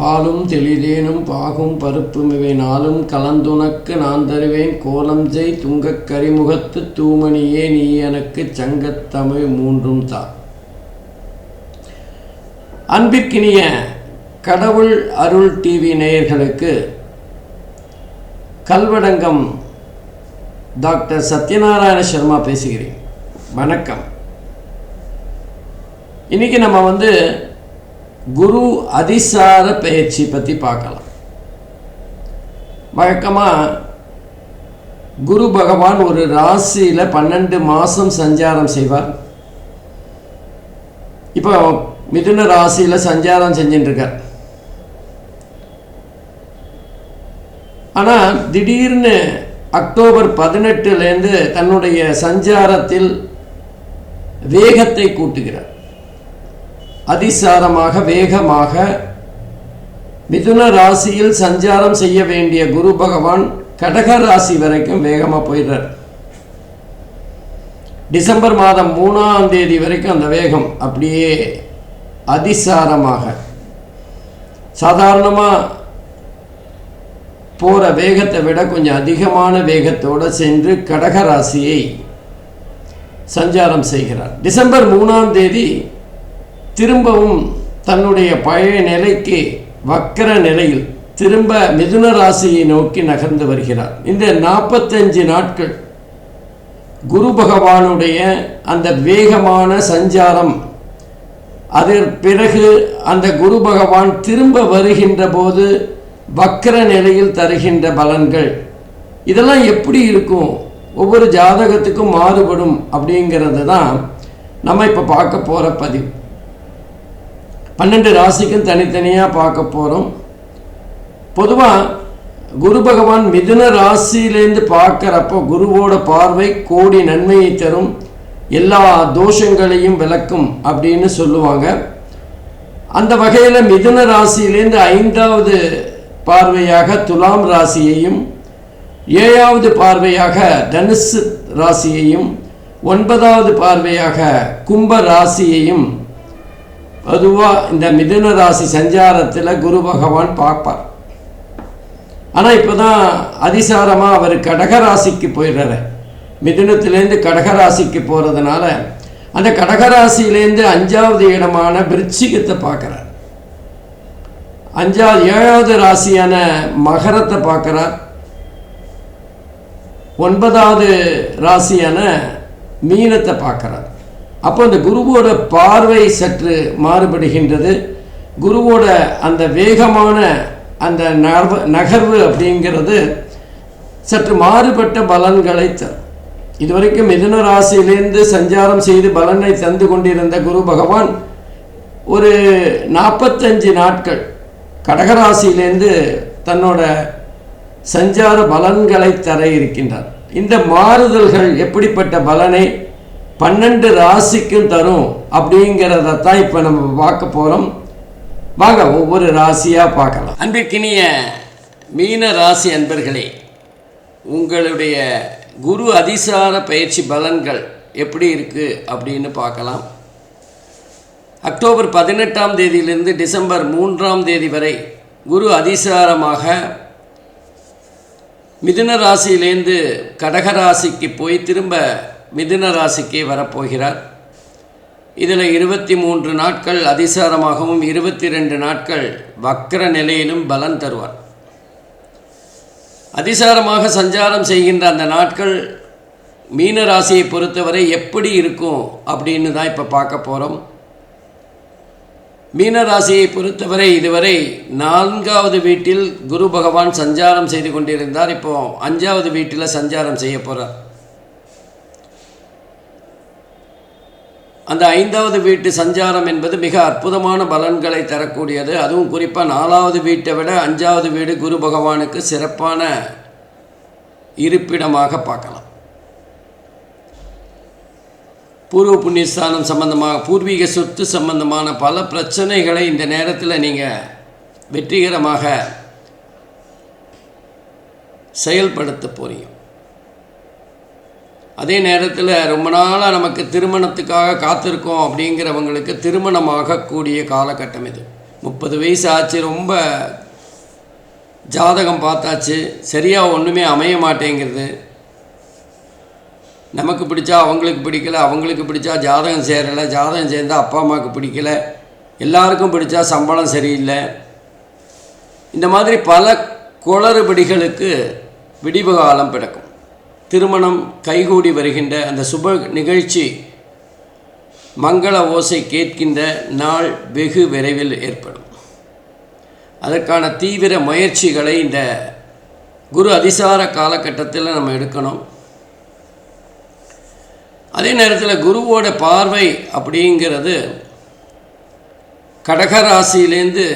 பாலும் தெளிதேனும் பாகும் பருப்பும் இவை நாளும் கலந்துனக்கு நான் தருவேன் கோலம் செய் துங்கக் கரிமுகத்து தூமணியே நீ எனக்கு சங்கத்தமிழ் மூன்றும் தா. அன்பிற்கினிய கடவுள் அருள் டிவி நேயர்களுக்கு கல்வடங்கம் டாக்டர் சத்யநாராயண சர்மா பேசுகிறேன். வணக்கம். இன்றைக்கி நம்ம குரு அதிசார பயிற்சி பற்றி பார்க்கலாம். வழக்கமாக குரு பகவான் ஒரு ராசியில் 12 மாதம் சஞ்சாரம் செய்வார். இப்போ மிதுன ராசியில் சஞ்சாரம் செஞ்சுட்டுருக்கார். ஆனால் திடீர்னு அக்டோபர் 18 தன்னுடைய சஞ்சாரத்தில் வேகத்தை கூட்டுகிறார். அதிசாரமாக வேகமாக மிதுன ராசியில் சஞ்சாரம் செய்ய வேண்டிய குரு பகவான் கடக ராசி வரைக்கும் வேகமாக போயிடுறார். டிசம்பர் மாதம் 3ஆம் தேதி வரைக்கும் அந்த வேகம் அப்படியே அதிசாரமாக சாதாரணமாக போகிற வேகத்தை விட கொஞ்சம் அதிகமான வேகத்தோடு சென்று கடக ராசியை சஞ்சாரம் செய்கிறார். டிசம்பர் 3ஆம் தேதி திரும்பவும் தன்னுடைய பழைய நிலைக்கு வக்கர நிலையில் திரும்ப மிதுன ராசியை நோக்கி நகர்ந்து வருகிறார். இந்த 45 நாட்கள் குரு பகவானுடைய அந்த வேகமான சஞ்சாரம், அதற்கு பிறகு அந்த குரு பகவான் திரும்ப வருகின்ற போது வக்கர நிலையில் தருகின்ற பலன்கள், இதெல்லாம் எப்படி இருக்கும், ஒவ்வொரு ஜாதகத்துக்கும் மாறுபடும் அப்படிங்கிறது தான் நம்ம இப்போ பார்க்க போகிற பதிவு. 12 ராசிக்கும் தனித்தனியாக பார்க்க போகிறோம். பொதுவாக குரு பகவான் மிதுன ராசியிலேருந்து பார்க்குறப்போ குருவோட பார்வை கோடி நன்மையை தரும், எல்லா தோஷங்களையும் விளக்கும் அப்படின்னு சொல்லுவாங்க. அந்த வகையில் மிதுன ராசியிலேருந்து 5வது பார்வையாக துலாம் ராசியையும், 7வது பார்வையாக தனுசு ராசியையும், 9வது பார்வையாக கும்ப ராசியையும் பொதுவாக இந்த மிதுன ராசி சஞ்சாரத்தில் குரு பகவான் பார்ப்பார். ஆனால் இப்போ தான் அதிசாரமாக அவர் கடகராசிக்கு போயிடுறாரு. மிதுனத்திலேருந்து கடகராசிக்கு போகிறதுனால அந்த கடகராசியிலேருந்து 5வது இடமான விருச்சிகத்தை பார்க்குறார். 7வது ராசியான மகரத்தை பார்க்குறார். 9வது ராசியான மீனத்தை பார்க்குறார். அப்போ அந்த குருவோட பார்வை சற்று மாறுபடுகின்றது. குருவோட அந்த வேகமான அந்த நகர்வு அப்படிங்கிறது சற்று மாறுபட்ட பலன்களை தரும். இதுவரைக்கும் மிதுன ராசியிலேருந்து சஞ்சாரம் செய்து பலனை தந்து கொண்டிருந்த குரு பகவான் ஒரு 45 நாட்கள் கடகராசியிலேருந்து தன்னோட சஞ்சார பலன்களை தர இருக்கின்றார். இந்த மாறுதல்கள் எப்படிப்பட்ட பலனை 12 ராசிக்கும் தரும் அப்படிங்கிறதான் இப்போ நம்ம பார்க்க போகிறோம். வாங்க ஒவ்வொரு ராசியாக பார்க்கலாம். அன்பிற்கினிய மீன ராசி அன்பர்களே, உங்களுடைய குரு அதிசார பயிற்சி பலன்கள் எப்படி இருக்குது அப்படின்னு பார்க்கலாம். அக்டோபர் 18ஆம் தேதியிலிருந்து டிசம்பர் 3ஆம் தேதி வரை குரு அதிசாரமாக மிதுன ராசியிலேருந்து கடகராசிக்கு போய் திரும்ப மிதுன ராசிக்கு வரப்போகிறார். இதில் 23 நாட்கள் அதிசாரமாகவும் 22 நாட்கள் வக்கர நிலையிலும் பலன் தருவார். அதிசாரமாக சஞ்சாரம் செய்கின்ற அந்த நாட்கள் மீன ராசியை பொறுத்தவரை எப்படி இருக்கும் அப்படின்னு தான் இப்போ பார்க்க போகிறோம். மீன ராசியை பொறுத்தவரை இதுவரை 4வது வீட்டில் குரு பகவான் சஞ்சாரம் செய்து கொண்டிருந்தார். இப்போது 5வது வீட்டில் சஞ்சாரம் செய்ய போகிறார். அந்த 5வது வீட்டு சஞ்சாரம் என்பது மிக அற்புதமான பலன்களை தரக்கூடியது. அதுவும் குறிப்பாக 4வது வீட்டை விட 5வது வீடு குரு பகவானுக்கு சிறப்பான இருப்பிடமாக பார்க்கலாம். பூர்வ புண்ணியஸ்தானம் சம்பந்தமாக, பூர்வீக சொத்து சம்பந்தமான பல பிரச்சனைகளை இந்த நேரத்தில் நீங்கள் வெற்றிகரமாக செயல்படுத்த போறீங்க. அதே நேரத்தில் ரொம்ப நாளாக நமக்கு திருமணத்துக்காக காத்திருக்கோம் அப்படிங்கிறவங்களுக்கு திருமணமாகக்கூடிய காலகட்டம் இது. 30 வயசு ஆச்சு, ரொம்ப ஜாதகம் பார்த்தாச்சு, சரியாக ஒன்றுமே அமைய மாட்டேங்கிறது. நமக்கு பிடிச்சா அவங்களுக்கு பிடிக்கல, அவங்களுக்கு பிடிச்சா ஜாதகம் சேரலை, ஜாதகம் சேர்ந்தால் அப்பா அம்மாவுக்கு பிடிக்கல, எல்லாருக்கும் பிடிச்சா சம்பளம் சரியில்லை. இந்த மாதிரி பல குளறுபடிகளுக்கு விடிவு காலம் பிறக்கும். திருமணம் கைகூடி வருகின்ற அந்த சுப நிகழ்ச்சி மங்கள ஓசை கேட்கின்ற நாள் வெகு விரைவில் ஏற்படும். அதற்கான தீவிர முயற்சிகளை இந்த குரு அதிசார காலகட்டத்தில் நம்ம எடுக்கணும். அதே நேரத்தில் குருவோட பார்வை அப்படிங்கிறது கடகராசியிலேருந்து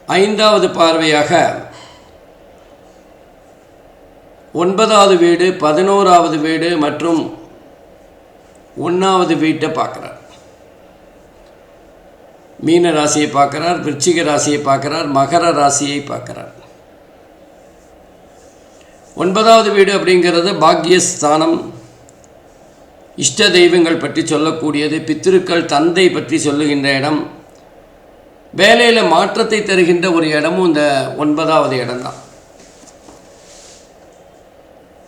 5வது பார்வையாக 9வது வீடு, 11வது வீடு மற்றும் 1வது வீட்டை பார்க்குறார். மீன ராசியை பார்க்குறார், விருச்சிக ராசியை பார்க்குறார், மகர ராசியை பார்க்குறார். 9வது வீடு அப்படிங்கிறது பாக்யஸ்தானம், இஷ்ட தெய்வங்கள் பற்றி சொல்லக்கூடியது, பித்திருக்கள் தந்தை பற்றி சொல்லுகின்ற இடம், வேலையில் மாற்றத்தை தருகின்ற ஒரு இடமும் இந்த 9வது இடம்தான்.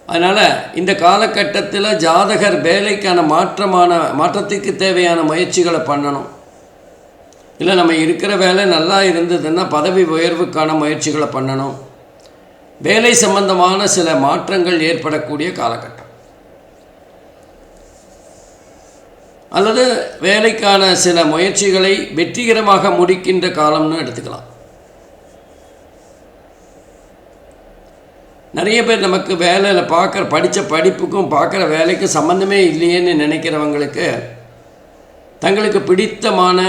அதனால் இந்த காலகட்டத்தில் ஜாதகர் வேலைக்கான மாற்றத்துக்கு தேவையான முயற்சிகளை பண்ணணும். இல்லை நம்ம இருக்கிற வேலை நல்லா இருந்ததுன்னா பதவி உயர்வுக்கான முயற்சிகளை பண்ணணும். வேலை சம்பந்தமான சில மாற்றங்கள் ஏற்படக்கூடிய காலகட்டம், அல்லது வேலைக்கான சில முயற்சிகளை வெற்றிகரமாக முடிக்கின்ற காலம்னு எடுத்துக்கலாம். நிறைய பேர் நமக்கு வேலையில் படித்த படிப்புக்கும் பார்க்குற வேலைக்கும் சம்மந்தமே இல்லையேன்னு நினைக்கிறவங்களுக்கு தங்களுக்கு பிடித்தமான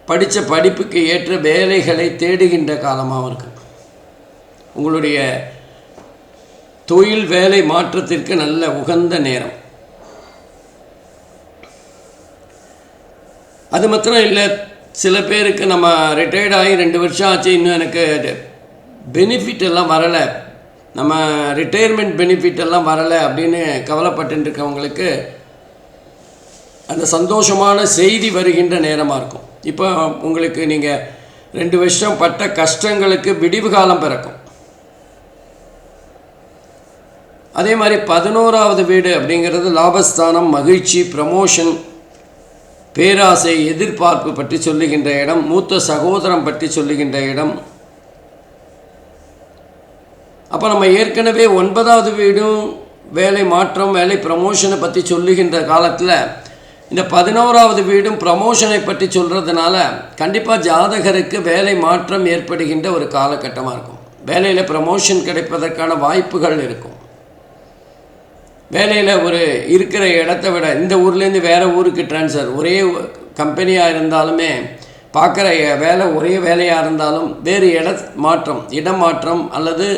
படித்த படிப்புக்கு ஏற்ற வேலைகளை தேடுகின்ற காலமாகவும் இருக்குது. உங்களுடைய தொழில் வேலை மாற்றத்திற்கு நல்ல உகந்த நேரம். அது மாத்திரம் இல்லை, சில பேருக்கு நம்ம ரிட்டையர்ட் ஆகி 2 வருஷம் ஆச்சு, இன்னும் எனக்கு பெனிஃபிட் எல்லாம் வரலை, நம்ம ரிட்டையர்மெண்ட் பெனிஃபிட் எல்லாம் வரலை அப்படின்னு கவலைப்பட்டுருக்கவங்களுக்கு அந்த சந்தோஷமான செய்தி வருகின்ற நேரமாக இருக்கும். இப்போ உங்களுக்கு நீங்கள் 2 வருஷம் பட்ட கஷ்டங்களுக்கு விடிவு காலம் பிறக்கும். அதே மாதிரி 11வது வீடு அப்படிங்கிறது லாபஸ்தானம், மகிழ்ச்சி, ப்ரமோஷன், பேராசை, எதிர்பார்ப்பு பற்றி சொல்லுகின்ற இடம், மூத்த சகோதரம் பற்றி சொல்லுகின்ற இடம். அப்போ நம்ம ஏற்கனவே 9வது வீடும் வேலை மாற்றம், வேலை ப்ரமோஷனை பற்றி சொல்லுகின்ற காலத்தில் இந்த 11வது வீடும் ப்ரமோஷனை பற்றி சொல்கிறதுனால கண்டிப்பாக ஜாதகருக்கு வேலை மாற்றம் ஏற்படுகின்ற ஒரு காலகட்டமாக இருக்கும். வேலையில் ப்ரமோஷன் கிடைப்பதற்கான வாய்ப்புகள் இருக்கும். வேலையில் ஒரு இருக்கிற இடத்த விட இந்த ஊர்லேருந்து வேறு ஊருக்கு ட்ரான்ஸ்ஃபர், ஒரே கம்பெனியாக இருந்தாலுமே பார்க்குற வேலை ஒரே வேலையாக இருந்தாலும் வேறு இடம் மாற்றம் அல்லது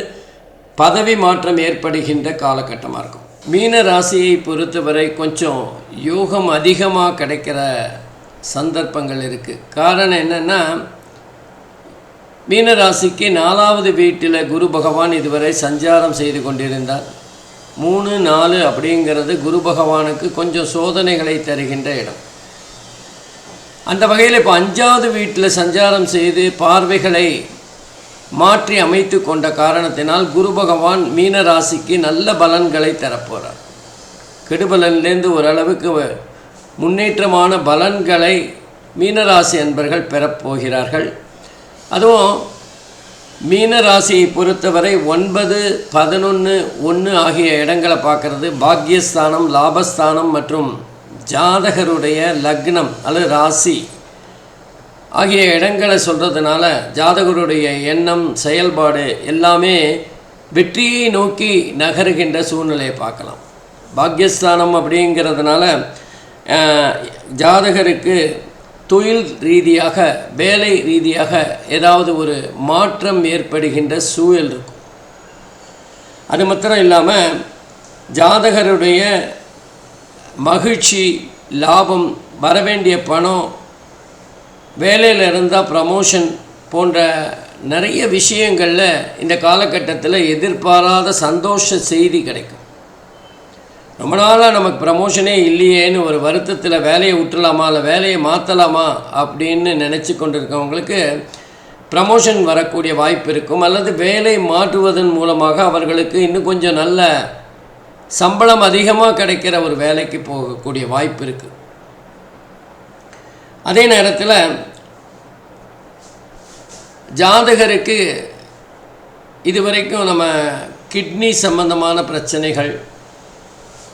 பதவி மாற்றம் ஏற்படுகின்ற காலகட்டமாக இருக்கும். மீன ராசியை பொறுத்தவரை கொஞ்சம் யோகம் அதிகமாக கிடைக்கிற சந்தர்ப்பங்கள் இருக்குது. காரணம் என்னென்னா, மீன ராசிக்கு 4வது வீட்டில் குரு பகவான் இதுவரை சஞ்சாரம் செய்து கொண்டிருந்தார். 3, 4 அப்படிங்கிறது குரு பகவானுக்கு கொஞ்சம் சோதனைகளை தருகின்ற இடம். அந்த வகையில் இப்போ 5வது வீட்டில் சஞ்சாரம் செய்து பார்வைகளை மாற்றி அமைத்து கொண்ட காரணத்தினால் குரு பகவான் மீன ராசிக்கு நல்ல பலன்களை தரப்போகிறார். கெடுபலன்லேருந்து ஓரளவுக்கு முன்னேற்றமான பலன்களை மீனராசி அன்பர்கள் பெறப்போகிறார்கள். அதுவும் மீனராசியை பொறுத்தவரை 9, 11, 1 ஆகிய இடங்களை பார்க்குறது பாக்யஸ்தானம், லாபஸ்தானம் மற்றும் ஜாதகருடைய லக்னம் அல்லது ராசி ஆகிய இடங்களை சொல்கிறதுனால ஜாதகருடைய எண்ணம், செயல்பாடு எல்லாமே வெற்றியை நோக்கி நகருகின்ற சூழ்நிலையை பார்க்கலாம். பாக்யஸ்தானம் அப்படிங்கிறதுனால ஜாதகருக்கு தொழில் ரீதியாக, வேலை ரீதியாக ஏதாவது ஒரு மாற்றம் ஏற்படுகின்ற சூழல் இருக்கும். அது மாத்திரம் இல்லாமல் ஜாதகருடைய மகிழ்ச்சி, லாபம், வரவேண்டிய பணம், வேலையில் இருந்தால் ப்ரமோஷன் போன்ற நிறைய விஷயங்களில் இந்த காலகட்டத்தில் எதிர்பாராத சந்தோஷ செய்தி கிடைக்கும். ரொம்ப நாளாக நமக்கு ப்ரமோஷனே இல்லையேன்னு ஒரு வருத்தத்தில் வேலையை விட்டுலாமா இல்லை வேலையை மாற்றலாமா அப்படின்னு நினச்சி கொண்டு இருக்கவங்களுக்கு ப்ரமோஷன் வரக்கூடிய வாய்ப்பு இருக்கும். அல்லது வேலை மாற்றுவதன் மூலமாக அவர்களுக்கு இன்னும் கொஞ்சம் நல்ல சம்பளம் அதிகமாக கிடைக்கிற ஒரு வேலைக்கு போகக்கூடிய வாய்ப்பு இருக்குது. அதே நேரத்தில் ஜாதகருக்கு இதுவரைக்கும் நம்ம கிட்னி சம்பந்தமான பிரச்சனைகள்,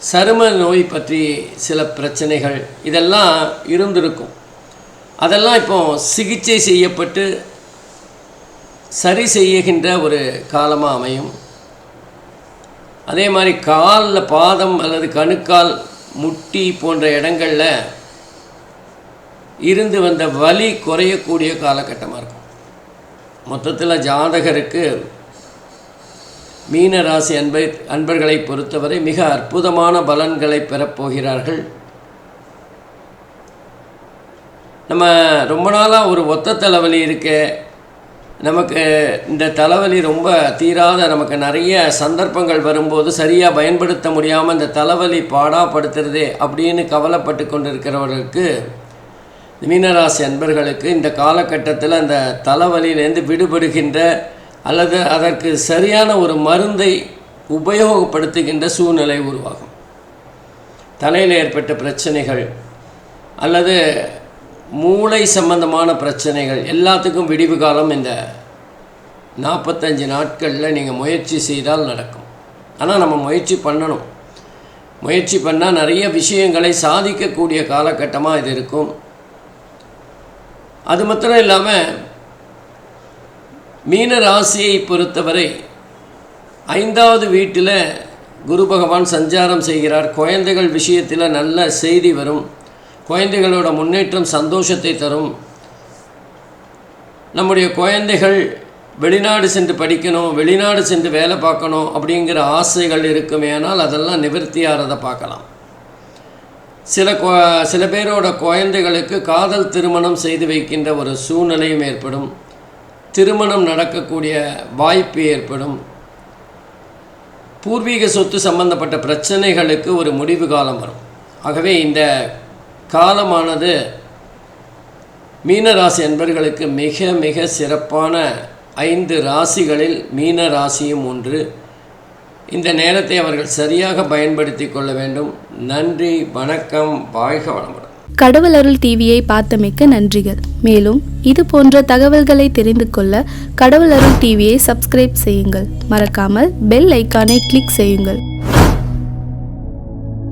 சரும நோய் பற்றி சில பிரச்சனைகள் இதெல்லாம் இருந்திருக்கும். அதெல்லாம் இப்போ சிகிச்சை செய்யப்பட்டு சரி செய்கின்ற ஒரு காலமாக அமையும். அதே மாதிரி காலில் பாதம் அல்லது கணுக்கால், முட்டி போன்ற இடங்களில் இருந்து வந்த வலி குறையக்கூடிய காலகட்டமாக இருக்கும். மொத்தத்தில் ஜாதகருக்கு மீன ராசி அன்பர்களை பொறுத்தவரை மிக அற்புதமான பலன்களை பெறப்போகிறார்கள். நம்ம ரொம்ப நாளாக ஒரு ஒத்த தலைவலி இருக்க, நமக்கு இந்த தலைவலி ரொம்ப தீராத, நமக்கு நிறைய சந்தர்ப்பங்கள் வரும்போது சரியாக பயன்படுத்த முடியாமல் இந்த தலைவலி பாடாப்படுத்துறதே அப்படின்னு கவலைப்பட்டு கொண்டு இருக்கிறவர்களுக்கு, மீனராசி அன்பர்களுக்கு இந்த காலகட்டத்தில் அந்த தலைவலியிலேருந்து விடுபடுகின்ற அல்லது அதற்கு சரியான ஒரு மருந்தை உபயோகப்படுத்துகின்ற சூழ்நிலை உருவாகும். தலையில் ஏற்பட்ட பிரச்சனைகள் அல்லது மூளை சம்பந்தமான பிரச்சனைகள் எல்லாத்துக்கும் விடிவு காலம் இந்த 45 நாட்களில் நீங்கள் முயற்சி செய்தால் நடக்கும். ஆனால் நம்ம முயற்சி பண்ணணும். முயற்சி பண்ணால் நிறைய விஷயங்களை சாதிக்கக்கூடிய காலகட்டமாக இது இருக்கும். அது மாத்திரம் இல்லாமல் மீன ராசியை பொறுத்தவரை 5வது வீட்டில் குரு பகவான் சஞ்சாரம் செய்கிறார். குழந்தைகள் விஷயத்தில் நல்ல செய்தி வரும். குழந்தைகளோட முன்னேற்றம் சந்தோஷத்தை தரும். நம்முடைய குழந்தைகள் வெளிநாடு சென்று படிக்கணும், வெளிநாடு சென்று வேலை பார்க்கணும் அப்படிங்கிற ஆசைகள் இருக்குமே, ஆனால் அதெல்லாம் நிவர்த்தியாகிறத பார்க்கலாம். சில பேரோட குழந்தைகளுக்கு காதல் திருமணம் செய்து வைக்கின்ற ஒரு சூழ்நிலையும் ஏற்படும். திருமணம் நடக்கக்கூடிய வாய்ப்பு ஏற்படும். பூர்வீக சொத்து சம்பந்தப்பட்ட பிரச்சனைகளுக்கு ஒரு முடிவு காலம் வரும். ஆகவே இந்த காலமானது மீனராசி அன்பர்களுக்கு மிக மிக சிறப்பான 5 ராசிகளில் மீன ராசியும் ஒன்று. இந்த நேரத்தை அவர்கள் சரியாக பயன்படுத்தி கொள்ள வேண்டும். நன்றி, வணக்கம், வாழ்க வளமுடன். கடவுள் அருள் டிவியை பார்த்தமைக்கு நன்றிகள். மேலும் இது போன்ற தகவல்களை தெரிந்து கொள்ள கடவுள் அருள் டிவியை சப்ஸ்கிரைப் செய்யுங்கள். மறக்காமல் பெல் ஐக்கானை கிளிக் செய்யுங்கள்.